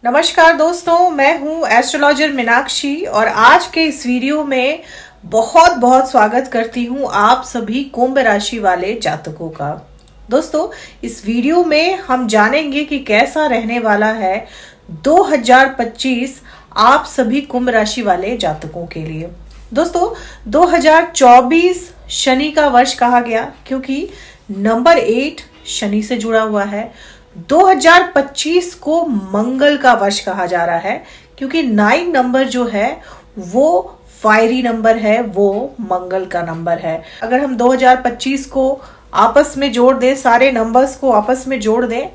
नमस्कार दोस्तों, मैं हूं एस्ट्रोलॉजर मीनाक्षी और आज के इस वीडियो में बहुत बहुत स्वागत करती हूं आप सभी कुंभ राशि वाले जातकों का। दोस्तों, इस वीडियो में हम जानेंगे कि कैसा रहने वाला है 2025 आप सभी कुंभ राशि वाले जातकों के लिए। दोस्तों, 2024 शनि का वर्ष कहा गया क्योंकि नंबर 8 शनि से जुड़ा हुआ है। 2025 को मंगल का वर्ष कहा जा रहा है क्योंकि 9 नंबर जो है वो फायरी नंबर है, वो मंगल का नंबर है। अगर हम 2025 को आपस में जोड़ दें, सारे नंबर्स को आपस में जोड़ दें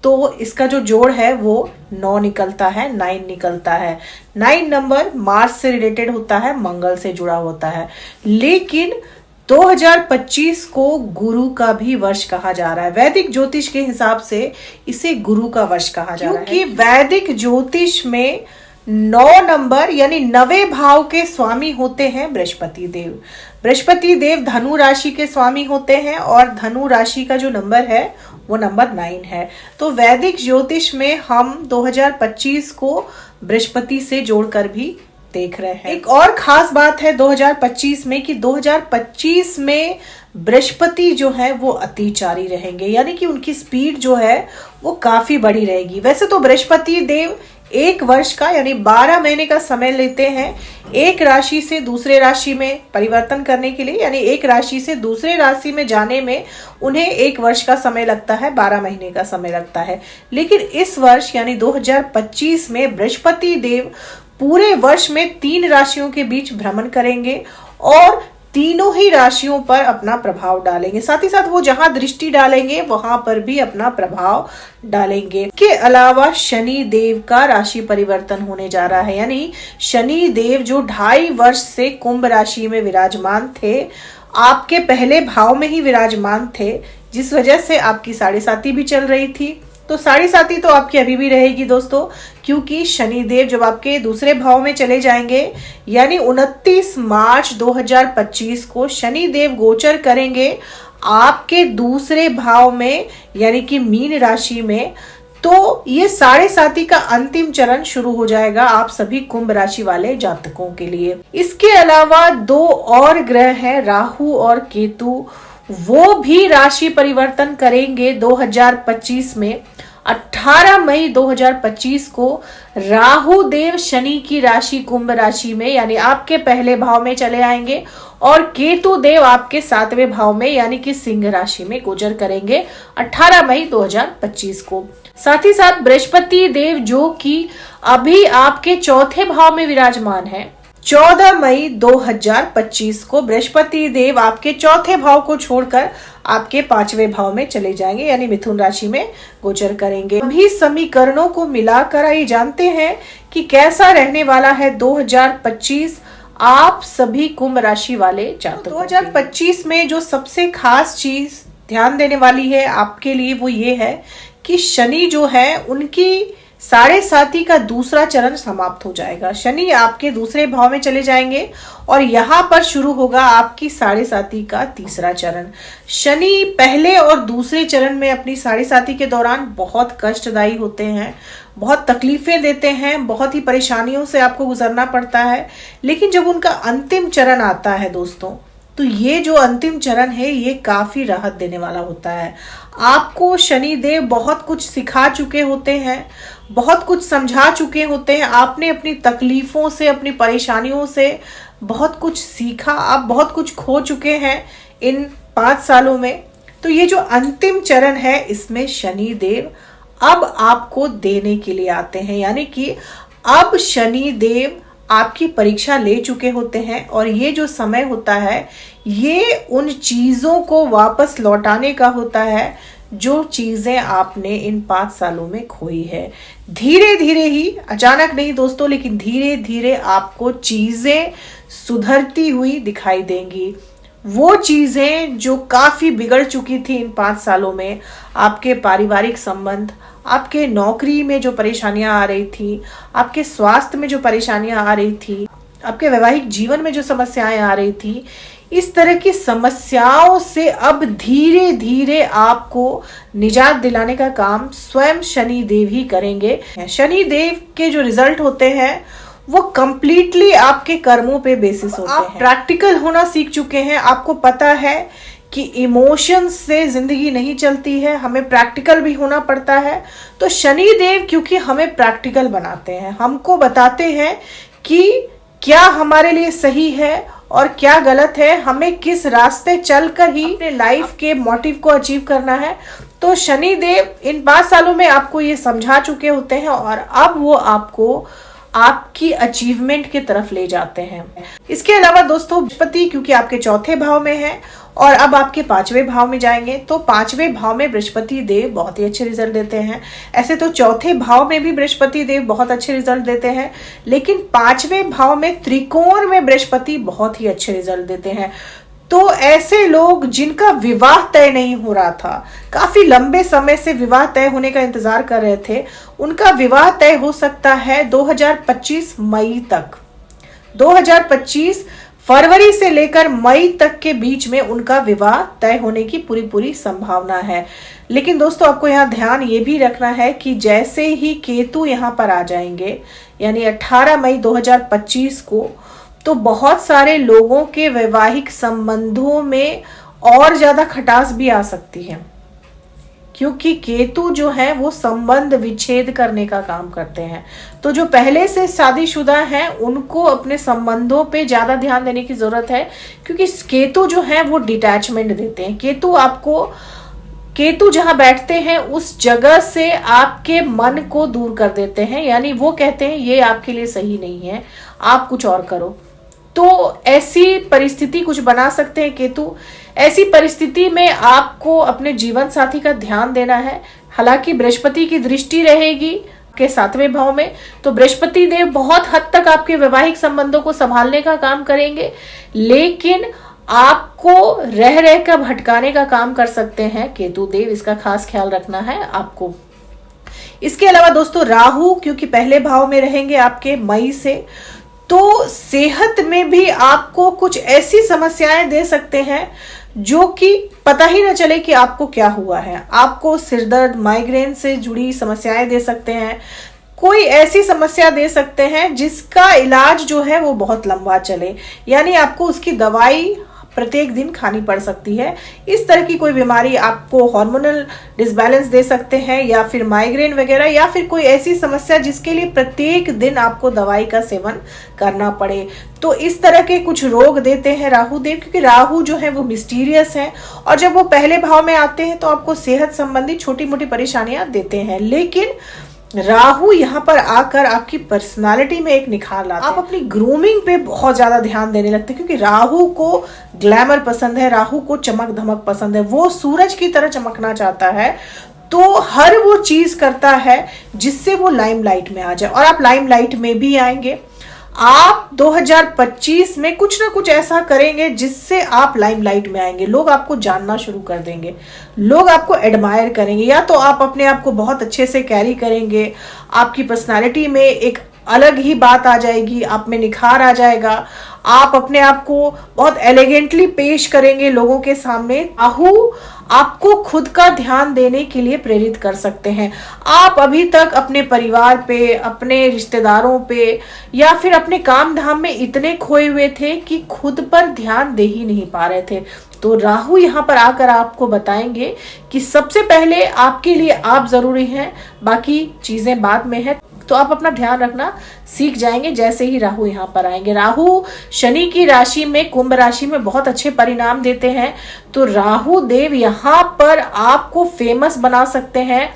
तो इसका जो जोड़ है वो 9 निकलता है, 9 निकलता है। 9 नंबर मार्स से रिलेटेड होता है, मंगल से जुड़ा होता है। लेकिन 2025 को गुरु का भी वर्ष कहा जा रहा है। वैदिक ज्योतिष के हिसाब से इसे गुरु का वर्ष कहा जा रहा है क्योंकि वैदिक ज्योतिष में 9 नंबर यानी 9वें भाव के स्वामी होते हैं बृहस्पति देव। बृहस्पति देव धनु राशि के स्वामी होते हैं और धनु राशि का जो नंबर है वो नंबर 9 है। तो वैदिक ज्योतिष में हम 2025 को बृहस्पति से जोड़कर भी देख रहे हैं। एक और खास बात है 2025 में कि 2025 में बृहस्पति जो है वो अतिचारी रहेंगे, यानी कि उनकी स्पीड जो है वो काफी बड़ी रहेगी। वैसे तो बृहस्पति देव एक वर्ष का यानी 12 महीने का समय लेते हैं एक राशि से दूसरे राशि में परिवर्तन करने के लिए, यानी एक राशि से दूसरे राशि में जाने में उन्हें एक वर्ष का समय लगता है, 12 महीने का समय लगता है। लेकिन इस वर्ष यानी 2025 में बृहस्पति देव पूरे वर्ष में 3 राशियों के बीच भ्रमण करेंगे और तीनों ही राशियों पर अपना प्रभाव डालेंगे। साथ ही साथ वो जहां दृष्टि डालेंगे वहां पर भी अपना प्रभाव डालेंगे। के अलावा शनि देव का राशि परिवर्तन होने जा रहा है, यानी शनि देव जो 2.5 वर्ष से कुंभ राशि में विराजमान थे, आपके पहले भाव में ही विराजमान थे, जिस वजह से आपकी 7.5 भी चल रही थी। तो 7.5 तो आपकी अभी भी रहेगी दोस्तों, क्योंकि शनि देव जब आपके दूसरे भाव में चले जाएंगे यानी 29 मार्च 2025 को शनि देव गोचर करेंगे आपके दूसरे भाव में यानी कि मीन राशि में। तो ये 7.5 का अंतिम चरण शुरू हो जाएगा आप सभी कुंभ राशि वाले जातकों के लिए। इसके अलावा 2 और ग्रह हैं, राहु और केतु, वो भी राशि परिवर्तन करेंगे 2025 में। 18 मई 2025 को राहु देव शनि की राशि कुंभ राशि में यानी आपके पहले भाव में चले आएंगे और केतु देव आपके 7वें भाव में यानी कि सिंह राशि में गोचर करेंगे 18 मई 2025 को। साथ ही साथ बृहस्पति देव जो कि अभी आपके 4थे भाव में विराजमान है, 14 मई 2025 को बृहस्पति देव आपके 4थे भाव को छोड़कर आपके 5वें भाव में चले जाएंगे यानी मिथुन राशि में गोचर करेंगे। अभी समीकरणों को मिलाकर आइए जानते हैं कि कैसा रहने वाला है 2025 आप सभी कुंभ राशि वाले जातकों। 2025 में जो सबसे खास चीज ध्यान देने वाली है आपके लिए वो ये है कि शनि जो है उनकी 7.5 का दूसरा चरण समाप्त हो जाएगा। शनि आपके दूसरे भाव में चले जाएंगे और यहाँ पर शुरू होगा आपकी 7.5 का तीसरा चरण। शनि पहले और दूसरे चरण में अपनी 7.5 के दौरान बहुत कष्टदायी होते हैं, बहुत तकलीफें देते हैं, बहुत ही परेशानियों से आपको गुजरना पड़ता है। लेकिन जब उनका अंतिम चरण आता है दोस्तों, तो ये जो अंतिम चरण है ये काफी राहत देने वाला होता है। आपको शनि देव बहुत कुछ सिखा चुके होते हैं, बहुत कुछ समझा चुके होते हैं, आपने अपनी तकलीफों से, अपनी परेशानियों से बहुत कुछ सीखा, आप बहुत कुछ खो चुके हैं इन 5 सालों में। तो ये जो अंतिम चरण है इसमें शनि देव अब आपको देने के लिए आते हैं, यानी कि अब शनि देव आपकी परीक्षा ले चुके होते हैं और ये जो समय होता है ये उन चीजों को वापस लौटाने का होता है जो चीजें आपने इन 5 सालों में खोई है। धीरे धीरे ही, अचानक नहीं दोस्तों, लेकिन धीरे धीरे आपको चीजें सुधरती हुई दिखाई देंगी। वो चीजें जो काफी बिगड़ चुकी थी इन 5 सालों में, आपके पारिवारिक संबंध, आपके नौकरी में जो परेशानियां आ रही थी, आपके स्वास्थ्य में जो परेशानियां आ रही थी, आपके वैवाहिक जीवन में जो समस्याएं आ रही थी, इस तरह की समस्याओं से अब धीरे धीरे आपको निजात दिलाने का काम स्वयं शनि देव ही करेंगे। शनि देव के जो रिजल्ट होते हैं वो कंप्लीटली आपके कर्मों पे बेसिस होते हैं। प्रैक्टिकल होना सीख चुके हैं, आपको पता है कि इमोशंस से जिंदगी नहीं चलती है, हमें प्रैक्टिकल भी होना पड़ता है। तो शनि देव क्योंकि हमें प्रैक्टिकल बनाते हैं, हमको बताते हैं कि क्या हमारे लिए सही है और क्या गलत है, हमें किस रास्ते चलकर ही अपने लाइफ के मोटिव को अचीव करना है। तो शनि देव इन 5 सालों में आपको ये समझा चुके होते हैं और अब वो आपको आपकी अचीवमेंट की तरफ ले जाते हैं। इसके अलावा दोस्तों बृहस्पति क्योंकि आपके चौथे भाव में है और अब आपके 5वें भाव में जाएंगे, तो 5वें भाव में बृहस्पति देव बहुत ही अच्छे रिजल्ट देते हैं। ऐसे तो चौथे भाव में भी बृहस्पति देव बहुत अच्छे रिजल्ट देते हैं, लेकिन 5वें भाव में त्रिकोण में बृहस्पति बहुत ही अच्छे रिजल्ट देते हैं। तो ऐसे लोग जिनका विवाह तय नहीं हो रहा था, काफी लंबे समय से विवाह तय होने का इंतजार कर रहे थे, उनका विवाह तय हो सकता है 2025 मई तक। 2025 फरवरी से लेकर मई तक के बीच में उनका विवाह तय होने की पूरी संभावना है। लेकिन दोस्तों आपको यहाँ ध्यान ये भी रखना है कि जैसे ही केतु यहाँ पर आ जाएंगे यानी 18 मई 2025 को, तो बहुत सारे लोगों के वैवाहिक संबंधों में और ज्यादा खटास भी आ सकती है, क्योंकि केतु जो है वो संबंध विच्छेद करने का काम करते हैं। तो जो पहले से शादीशुदा हैं उनको अपने संबंधों पे ज्यादा ध्यान देने की जरूरत है, क्योंकि केतु जो है वो डिटैचमेंट देते हैं। केतु जहां बैठते हैं उस जगह से आपके मन को दूर कर देते हैं, यानी वो कहते हैं ये आपके लिए सही नहीं है, आप कुछ और करो। तो ऐसी परिस्थिति कुछ बना सकते हैं केतु। ऐसी परिस्थिति में आपको अपने जीवन साथी का ध्यान देना है। हालांकि बृहस्पति की दृष्टि रहेगी के 7वें भाव में, तो बृहस्पति देव बहुत हद तक आपके वैवाहिक संबंधों को संभालने का काम करेंगे, लेकिन आपको रह रहकर भटकाने का काम कर सकते हैं केतु देव। इसका खास ख्याल रखना है आपको। इसके अलावा दोस्तों राहु क्योंकि पहले भाव में रहेंगे आपके मई से, तो सेहत में भी आपको कुछ ऐसी समस्याएं दे सकते हैं जो कि पता ही ना चले कि आपको क्या हुआ है। आपको सिरदर्द, माइग्रेन से जुड़ी समस्याएं दे सकते हैं, कोई ऐसी समस्या दे सकते हैं जिसका इलाज जो है वो बहुत लंबा चले, यानी आपको उसकी दवाई प्रत्येक दिन खानी पड़ सकती है। इस तरह की कोई बीमारी आपको हार्मोनल डिसबैलेंस दे सकते हैं, या फिर माइग्रेन वगैरह, या फिर कोई ऐसी समस्या जिसके लिए प्रत्येक दिन आपको दवाई का सेवन करना पड़े। तो इस तरह के कुछ रोग देते हैं राहु देव, क्योंकि राहु जो है वो मिस्टीरियस है और जब वो पहले भाव में आते हैं तो आपको सेहत संबंधी छोटी मोटी परेशानियां देते हैं। लेकिन राहु यहाँ पर आकर आपकी पर्सनालिटी में एक निखार लाते हैं। आप अपनी ग्रूमिंग पे बहुत ज्यादा ध्यान देने लगते हैं, क्योंकि राहु को ग्लैमर पसंद है, राहु को चमक धमक पसंद है, वो सूरज की तरह चमकना चाहता है। तो हर वो चीज करता है जिससे वो लाइमलाइट में आ जाए, और आप लाइमलाइट में भी आएंगे। आप 2025 में कुछ ना कुछ ऐसा करेंगे जिससे आप लाइमलाइट में आएंगे, लोग आपको जानना शुरू कर देंगे, लोग आपको एडमायर करेंगे, या तो आप अपने आप को बहुत अच्छे से कैरी करेंगे, आपकी पर्सनालिटी में एक अलग ही बात आ जाएगी, आप में निखार आ जाएगा, आप अपने आप को बहुत एलिगेंटली पेश करेंगे लोगों के सामने। राहु आपको खुद का ध्यान देने के लिए प्रेरित कर सकते हैं। आप अभी तक अपने परिवार पे, अपने रिश्तेदारों पे, या फिर अपने काम धाम में इतने खोए हुए थे कि खुद पर ध्यान दे ही नहीं पा रहे थे। तो राहु यहाँ पर आकर आपको बताएंगे कि सबसे पहले आपके लिए आप जरूरी हैं, बाकी चीजें बाद में है। तो आप अपना ध्यान रखना सीख जाएंगे जैसे ही राहु यहाँ पर आएंगे। राहु शनि की राशि में, कुंभ राशि में बहुत अच्छे परिणाम देते हैं। तो राहु देव यहाँ पर आपको फेमस बना सकते हैं।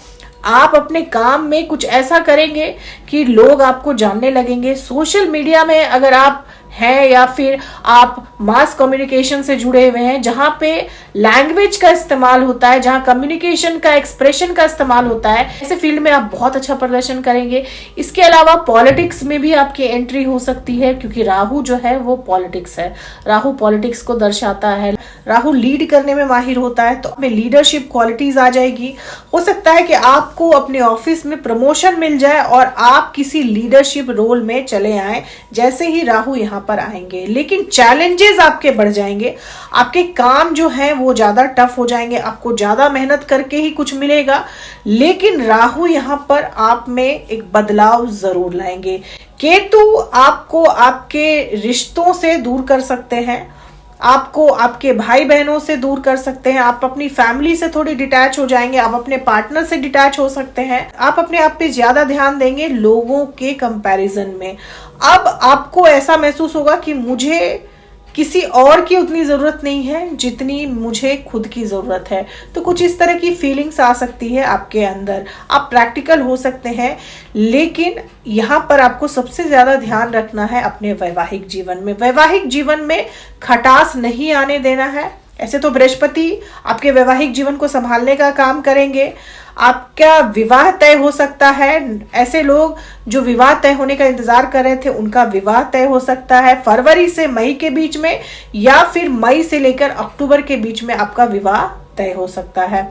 आप अपने काम में कुछ ऐसा करेंगे कि लोग आपको जानने लगेंगे। सोशल मीडिया में अगर आप हैं या फिर आप मास कम्युनिकेशन से जुड़े हुए हैं, जहां पे लैंग्वेज का इस्तेमाल होता है, जहां कम्युनिकेशन का, एक्सप्रेशन का इस्तेमाल होता है, ऐसे फील्ड में आप बहुत अच्छा प्रदर्शन करेंगे। इसके अलावा पॉलिटिक्स में भी आपकी एंट्री हो सकती है, क्योंकि राहु जो है वो पॉलिटिक्स है। राहु पॉलिटिक्स को दर्शाता है, राहु लीड करने में माहिर होता है, तो में लीडरशिप क्वालिटीज आ जाएगी। हो सकता है कि आपको अपने ऑफिस में प्रमोशन मिल जाए और आप किसी लीडरशिप रोल में चले आए जैसे ही राहु यहाँ यहाँ पर आएंगे, लेकिन चैलेंजेस आपके बढ़ जाएंगे। आपके काम जो है वो ज्यादा टफ हो जाएंगे, आपको ज्यादा मेहनत करके ही कुछ मिलेगा, लेकिन राहु यहाँ पर आप में एक बदलाव जरूर लाएंगे। केतु आपको आपके रिश्तों से दूर कर सकते हैं, आपको आपके भाई बहनों से दूर कर सकते हैं, आप अपनी फैमिली से थोड़ी डिटैच हो जाएंगे, आप अपने पार्टनर से डिटैच हो सकते हैं, आप अपने आप पे ज्यादा ध्यान देंगे लोगों के कंपैरिजन में। अब आपको ऐसा महसूस होगा कि मुझे किसी और की उतनी जरूरत नहीं है जितनी मुझे खुद की जरूरत है। तो कुछ इस तरह की फीलिंग्स आ सकती है आपके अंदर। आप प्रैक्टिकल हो सकते हैं, लेकिन यहाँ पर आपको सबसे ज्यादा ध्यान रखना है अपने वैवाहिक जीवन में। वैवाहिक जीवन में खटास नहीं आने देना है। ऐसे तो बृहस्पति आपके वैवाहिक जीवन को संभालने का काम करेंगे। आपका विवाह तय हो सकता है। ऐसे लोग जो विवाह तय होने का इंतजार कर रहे थे, उनका विवाह तय हो सकता है फरवरी से मई के बीच में, या फिर मई से लेकर अक्टूबर के बीच में आपका विवाह तय हो सकता है।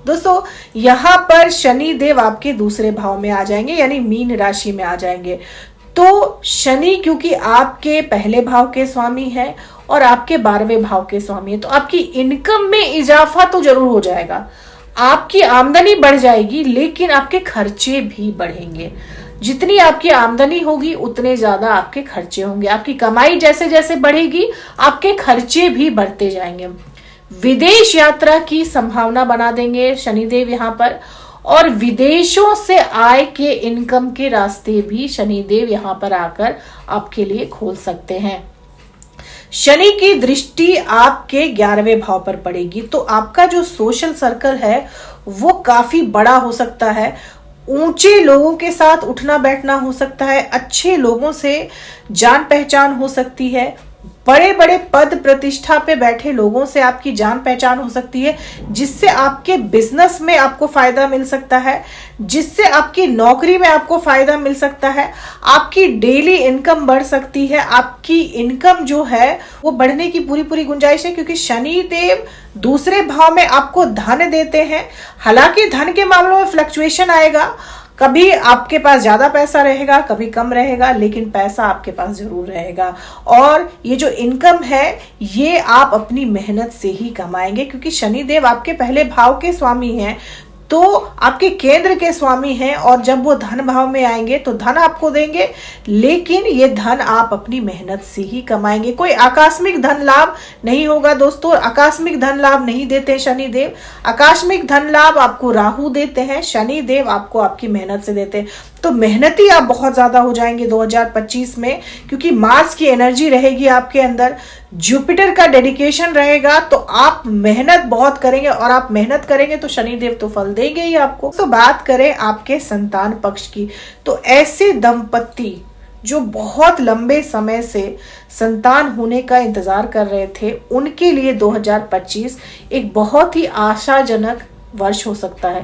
दोस्तों, यहाँ पर शनि देव आपके दूसरे भाव में आ जाएंगे, यानी मीन राशि में आ जाएंगे। तो शनि क्योंकि आपके पहले भाव के स्वामी है और आपके 12वें भाव के स्वामी है, तो आपकी इनकम में इजाफा तो जरूर हो जाएगा। आपकी आमदनी बढ़ जाएगी, लेकिन आपके खर्चे भी बढ़ेंगे। जितनी आपकी आमदनी होगी उतने ज्यादा आपके खर्चे होंगे। आपकी कमाई जैसे जैसे बढ़ेगी, आपके खर्चे भी बढ़ते जाएंगे। विदेश यात्रा की संभावना बना देंगे शनिदेव यहाँ पर, और विदेशों से आय के इनकम के रास्ते भी शनिदेव यहाँ पर आकर आपके लिए खोल सकते हैं। शनि की दृष्टि आपके 11वें भाव पर पड़ेगी, तो आपका जो सोशल सर्कल है वो काफी बड़ा हो सकता है। ऊंचे लोगों के साथ उठना बैठना हो सकता है, अच्छे लोगों से जान पहचान हो सकती है, बड़े बड़े पद प्रतिष्ठा पे बैठे लोगों से आपकी जान पहचान हो सकती है, जिससे आपके बिजनेस में आपको फायदा मिल सकता है, जिससे आपकी नौकरी में आपको फायदा मिल सकता है, आपकी डेली इनकम बढ़ सकती है। आपकी इनकम जो है वो बढ़ने की पूरी गुंजाइश है, क्योंकि शनि देव दूसरे भाव में आपको धन देते हैं। हालांकि धन के मामलों में फ्लक्चुएशन आएगा, कभी आपके पास ज्यादा पैसा रहेगा, कभी कम रहेगा, लेकिन पैसा आपके पास जरूर रहेगा। और ये जो इनकम है ये आप अपनी मेहनत से ही कमाएंगे, क्योंकि शनिदेव आपके पहले भाव के स्वामी हैं, तो आपके केंद्र के स्वामी हैं, और जब वो धन भाव में आएंगे तो धन आपको देंगे, लेकिन ये धन आप अपनी मेहनत से ही कमाएंगे। कोई आकस्मिक धन लाभ नहीं होगा दोस्तों। आकस्मिक धन लाभ नहीं देते शनिदेव। आकस्मिक धन लाभ आपको राहु देते हैं, शनिदेव आपको आपकी मेहनत से देते हैं। तो मेहनती आप बहुत ज्यादा हो जाएंगे 2025 में, क्योंकि मार्स की एनर्जी रहेगी आपके अंदर, जुपिटर का डेडिकेशन रहेगा, तो आप मेहनत बहुत करेंगे, और आप मेहनत करेंगे तो शनिदेव तो फल देंगे ही आपको। तो बात करें आपके संतान पक्ष की, तो ऐसे दंपत्ति जो बहुत लंबे समय से संतान होने का इंतजार कर रहे थे, उनके लिए 2025 एक बहुत ही आशाजनक वर्ष हो सकता है,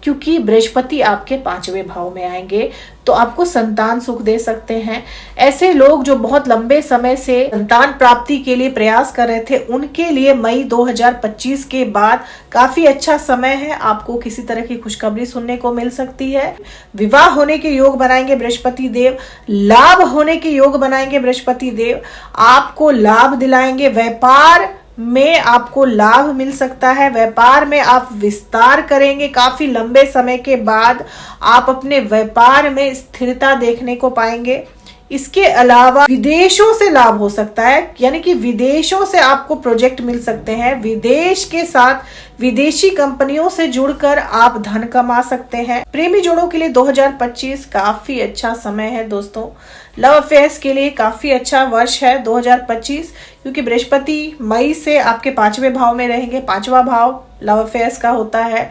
क्योंकि बृहस्पति आपके 5वें भाव में आएंगे, तो आपको संतान सुख दे सकते हैं। ऐसे लोग जो बहुत लंबे समय से संतान प्राप्ति के लिए प्रयास कर रहे थे, उनके लिए मई 2025 के बाद काफी अच्छा समय है। आपको किसी तरह की खुशखबरी सुनने को मिल सकती है। विवाह होने के योग बनाएंगे बृहस्पति देव, लाभ होने के योग बनाएंगे बृहस्पति देव, आपको लाभ दिलाएंगे। व्यापार में आपको लाभ मिल सकता है, व्यापार में आप विस्तार करेंगे। काफी लंबे समय के बाद आप अपने व्यापार में स्थिरता देखने को पाएंगे। इसके अलावा विदेशों से लाभ हो सकता है, यानी कि विदेशों से आपको प्रोजेक्ट मिल सकते हैं। विदेश के साथ विदेशी कंपनियों से जुड़कर आप धन कमा सकते हैं। प्रेमी जोड़ों के लिए 2025 काफी अच्छा समय है दोस्तों। लव अफेयर्स के लिए काफी अच्छा वर्ष है 2025, क्योंकि बृहस्पति मई से आपके 5वें भाव में रहेंगे। 5वां भाव लव अफेयर्स का होता है,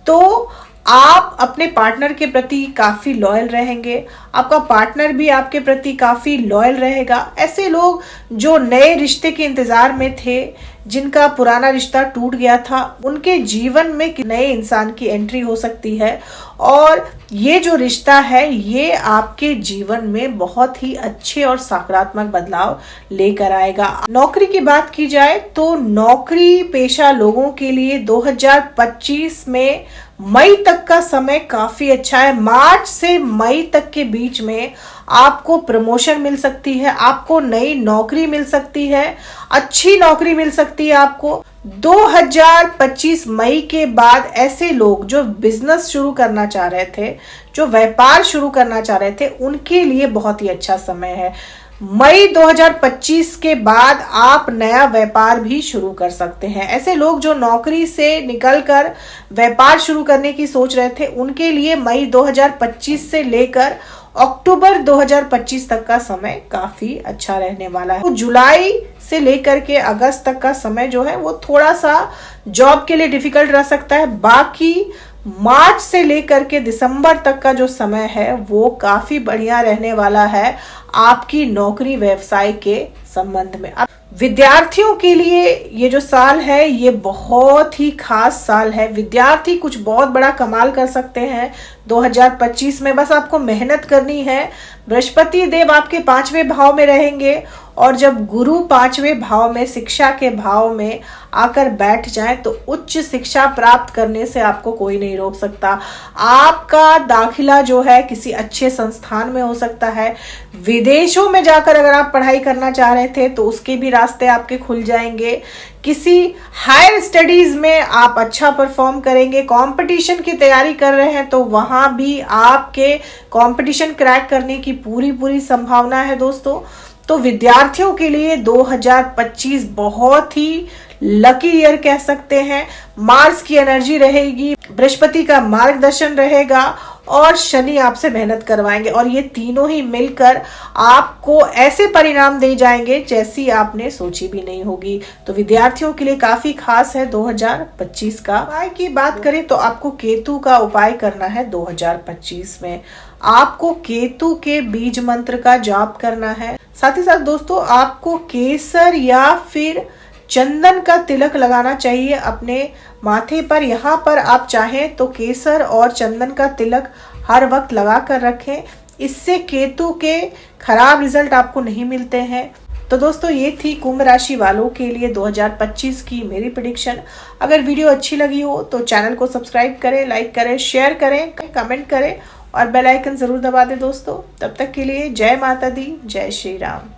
तो आप अपने पार्टनर के प्रति काफी लॉयल रहेंगे, आपका पार्टनर भी आपके प्रति काफी लॉयल रहेगा। ऐसे लोग जो नए रिश्ते के इंतजार में थे, जिनका पुराना रिश्ता टूट गया था, उनके जीवन में नए इंसान की एंट्री हो सकती है, और ये जो रिश्ता है ये आपके जीवन में बहुत ही अच्छे और सकारात्मक बदलाव लेकर आएगा। नौकरी की बात की जाए तो नौकरी पेशा लोगों के लिए 2025 में मई तक का समय काफी अच्छा है। मार्च से मई तक के बीच में आपको प्रमोशन मिल सकती है, आपको नई नौकरी मिल सकती है, अच्छी नौकरी मिल सकती है आपको। 2025 मई के बाद ऐसे लोग जो बिजनेस शुरू करना चाह रहे थे, जो व्यापार शुरू करना चाह रहे थे, उनके लिए बहुत ही अच्छा समय है। मई 2025 के बाद आप नया व्यापार भी शुरू कर सकते हैं। ऐसे लोग जो नौकरी से निकलकर व्यापार शुरू करने की सोच रहे थे, उनके लिए मई 2025 से लेकर अक्टूबर 2025 तक का समय काफी अच्छा रहने वाला है। तो जुलाई से लेकर के अगस्त तक का समय जो है वो थोड़ा सा जॉब के लिए डिफिकल्ट रह सकता है। बाकी मार्च से लेकर के दिसंबर तक का जो समय है वो काफी बढ़िया रहने वाला है आपकी नौकरी व्यवसाय के संबंध में। अब विद्यार्थियों के लिए ये जो साल है ये बहुत ही खास साल है। विद्यार्थी कुछ बहुत बड़ा कमाल कर सकते हैं 2025 में। बस आपको मेहनत करनी है। बृहस्पति देव आपके 5वें भाव में रहेंगे और जब गुरु 5वें भाव में, शिक्षा के भाव में आकर बैठ जाए तो उच्च शिक्षा प्राप्त करने से आपको कोई नहीं रोक सकता। आपका दाखिला जो है किसी अच्छे संस्थान में हो सकता है। विदेशों में जाकर अगर आप पढ़ाई करना चाह रहे थे तो उसके भी रास्ते आपके खुल जाएंगे। किसी हायर स्टडीज में आप अच्छा परफॉर्म करेंगे। कंपटीशन की तैयारी कर रहे हैं तो वहां भी आपके कंपटीशन क्रैक करने की पूरी संभावना है दोस्तों। तो विद्यार्थियों के लिए 2025 बहुत ही लकी ईयर कह सकते हैं। मार्स की एनर्जी रहेगी, बृहस्पति का मार्गदर्शन रहेगा और शनि आपसे मेहनत करवाएंगे और ये तीनों ही मिलकर आपको ऐसे परिणाम दे जाएंगे जैसी आपने सोची भी नहीं होगी। तो विद्यार्थियों के लिए काफी खास है 2025 का। उपाय की बात करें तो आपको केतु का उपाय करना है 2025 में। आपको केतु के बीज मंत्र का जाप करना है। साथ ही साथ दोस्तों आपको केसर या फिर चंदन का तिलक लगाना चाहिए अपने माथे पर। यहाँ पर आप चाहें तो केसर और चंदन का तिलक हर वक्त लगा कर रखें। इससे केतु के खराब रिजल्ट आपको नहीं मिलते हैं। तो दोस्तों ये थी कुंभ राशि वालों के लिए 2025 की मेरी प्रेडिक्शन। अगर वीडियो अच्छी लगी हो तो चैनल को सब्सक्राइब करें, लाइक करें, शेयर करें, कमेंट करें और बेल आइकन जरूर दबा दें दोस्तों। तब तक के लिए जय माता दी, जय श्री राम।